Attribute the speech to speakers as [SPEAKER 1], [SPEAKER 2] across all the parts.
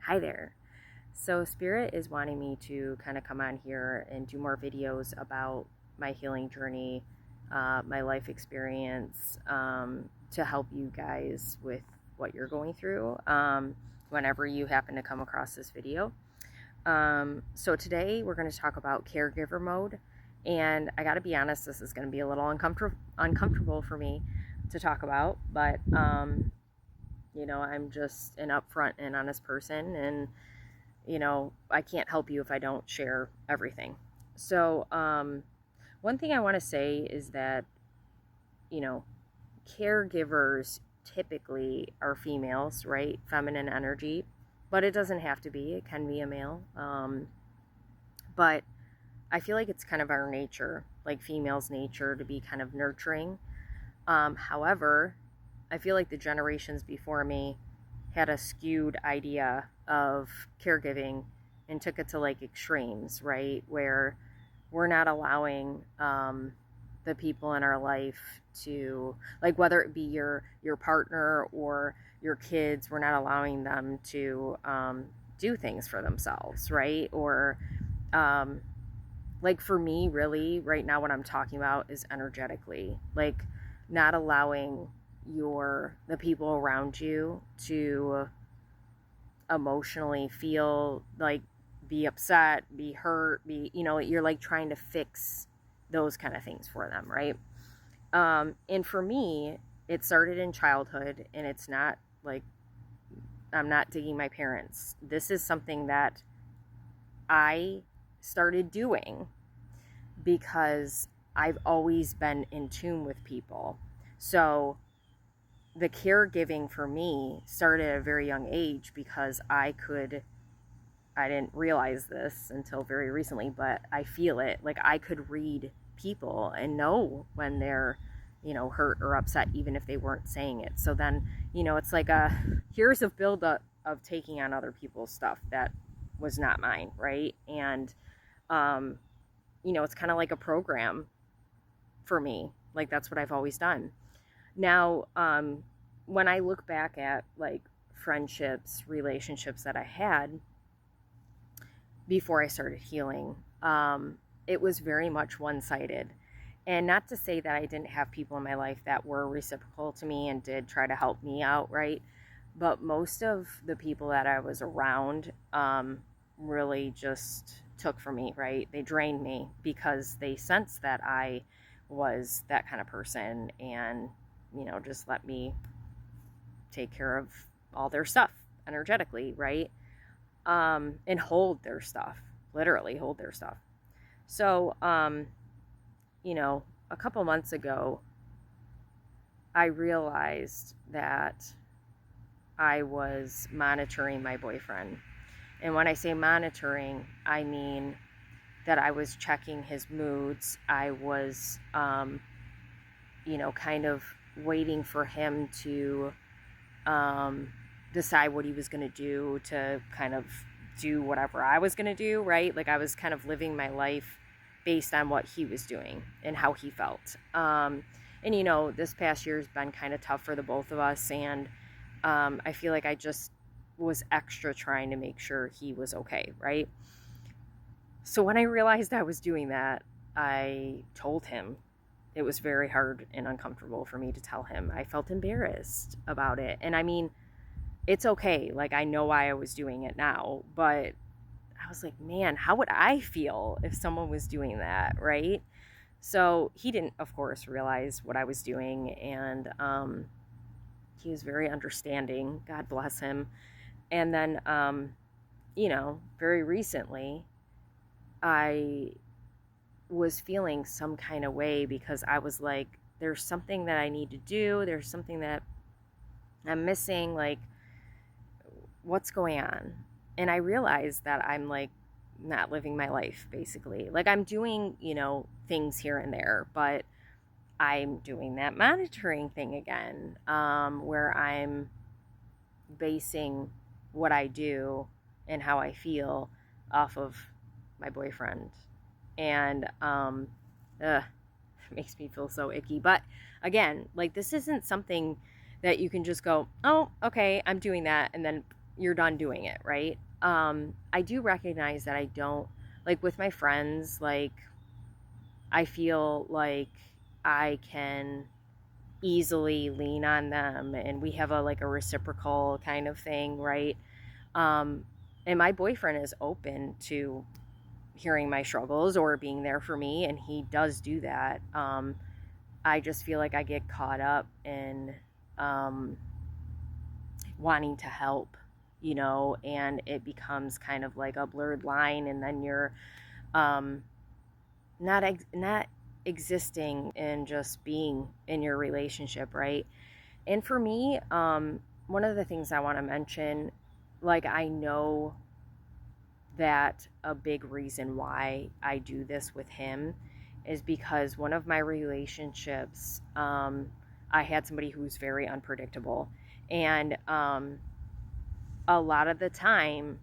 [SPEAKER 1] Hi there. So, Spirit is wanting me to kind of come on here and do more videos about my healing journey, my life experience, to help you guys with what you're going through whenever you happen to come across this video. So, today we're going to talk about caregiver mode. And I got to be honest, this is going to be a little uncomfortable for me to talk about, but I'm just an upfront and honest person, and I can't help you if I don't share everything. So, one thing I want to say is that, you know, caregivers typically are females, right? Feminine energy, but it doesn't have to be. It can be a male. But I feel like it's kind of our nature, like females' nature, to be kind of nurturing. However, I feel like the generations before me had a skewed idea of caregiving and took it to like extremes, right? Where we're not allowing the people in our life to, like, whether it be your partner or your kids, we're not allowing them to do things for themselves, right? Or like for me, really, right now, what I'm talking about is energetically, like not allowing the people around you to emotionally feel, like, be upset, be hurt, you're like trying to fix those kind of things for them, right? And for me, it started in childhood, and it's not like I'm not digging my parents. This is something that I started doing because I've always been in tune with people. So the caregiving for me started at a very young age because I didn't realize this until very recently, but I feel it. Like, I could read people and know when they're, hurt or upset, even if they weren't saying it. So then, it's like here's a buildup of taking on other people's stuff that was not mine, right? And, it's kind of like a program for me. Like, that's what I've always done. Now, when I look back at like friendships, relationships that I had before I started healing, it was very much one-sided. And not to say that I didn't have people in my life that were reciprocal to me and did try to help me out, right? But most of the people that I was around really just took from me, right? They drained me because they sensed that I was that kind of person, and just let me take care of all their stuff energetically, right? And hold their stuff, literally hold their stuff. So, a couple months ago, I realized that I was monitoring my boyfriend. And when I say monitoring, I mean that I was checking his moods. I was, kind of waiting for him to decide what he was going to do, to kind of do whatever I was going to do, right? Like, I was kind of living my life based on what he was doing and how he felt. And this past year has been kind of tough for the both of us, and I feel like I just was extra trying to make sure he was okay, right? So when I realized I was doing that, I told him. It was very hard and uncomfortable for me to tell him. I felt embarrassed about it. And I mean, it's okay. Like, I know why I was doing it now, but I was like, man, how would I feel if someone was doing that, right? So he didn't, of course, realize what I was doing, and he was very understanding. God bless him. And then, very recently, I was feeling some kind of way because I was like, there's something that I need to do. There's something that I'm missing. Like, what's going on? And I realized that I'm like not living my life, basically. Like, I'm doing, things here and there, but I'm doing that monitoring thing again, where I'm basing what I do and how I feel off of my boyfriend. And it makes me feel so icky. But again, like, this isn't something that you can just go, oh, okay, I'm doing that, and then you're done doing it, right? I do recognize that I don't, like with my friends, like I feel like I can easily lean on them, and we have a like a reciprocal kind of thing, right? Um, and my boyfriend is open to hearing my struggles or being there for me, and he does do that. I just feel like I get caught up in um, wanting to help, and it becomes kind of like a blurred line, and then you're um, not existing and just being in your relationship, right? And for me, one of the things I want to mention, like I know that a big reason why I do this with him is because one of my relationships, I had somebody who was very unpredictable. And a lot of the time,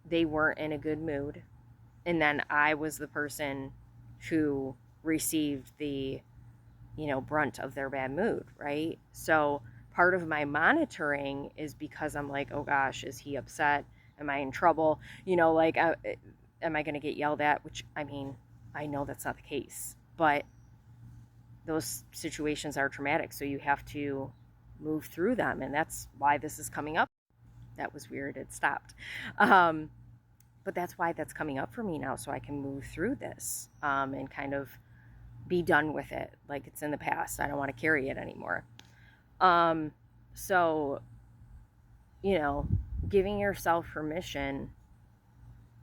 [SPEAKER 1] they weren't in a good mood. And then I was the person who received the, brunt of their bad mood, right? So part of my monitoring is because I'm like, oh gosh, is he upset? Am I in trouble? Like, am I going to get yelled at? Which, I mean, I know that's not the case, but those situations are traumatic. So you have to move through them. And that's why this is coming up. That was weird. It stopped. But that's why that's coming up for me now. So I can move through this and kind of be done with it. Like it's in the past. I don't want to carry it anymore. So, giving yourself permission,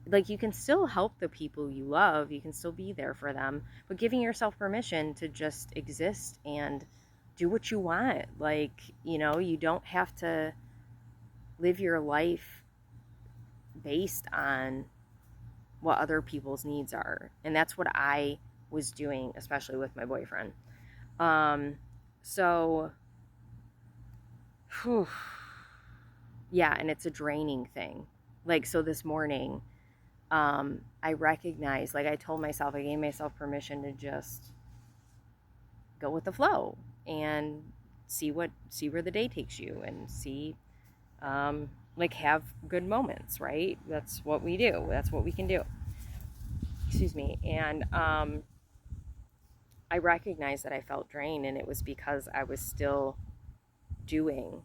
[SPEAKER 1] like you can still help the people you love, you can still be there for them, but giving yourself permission to just exist and do what you want. Like, you don't have to live your life based on what other people's needs are. And that's what I was doing, especially with my boyfriend. So, whew, yeah, and it's a draining thing. Like, so this morning, I recognized, like I told myself, I gave myself permission to just go with the flow and see where the day takes you, and see, like have good moments, right? That's what we do. That's what we can do. Excuse me. And, I recognized that I felt drained, and it was because I was still doing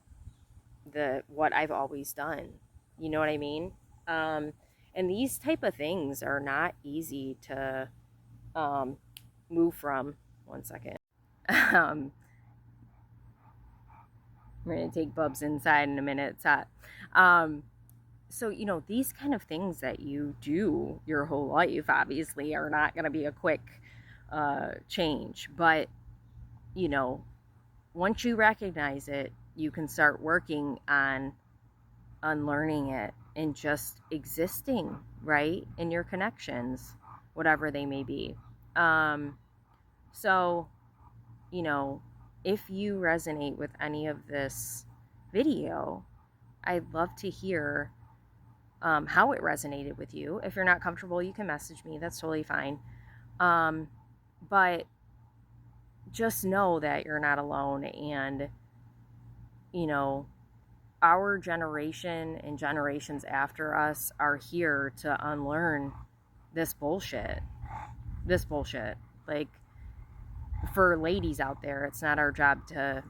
[SPEAKER 1] what I've always done. You know what I mean? And these type of things are not easy to move from. One second. We're going to take Bubs inside in a minute. It's hot. So, these kind of things that you do your whole life, obviously, are not going to be a quick change. But, once you recognize it, you can start working on unlearning it and just existing, right, in your connections, whatever they may be. So, if you resonate with any of this video, I'd love to hear how it resonated with you. If you're not comfortable, you can message me. That's totally fine. But just know that you're not alone. And, our generation and generations after us are here to unlearn this bullshit. Like, for ladies out there, it's not our job to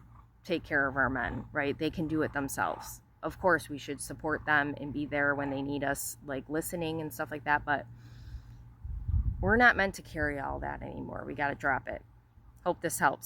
[SPEAKER 1] take care of our men, right? They can do it themselves. Of course, we should support them and be there when they need us, like listening and stuff like that. But we're not meant to carry all that anymore. We got to drop it. Hope this helps.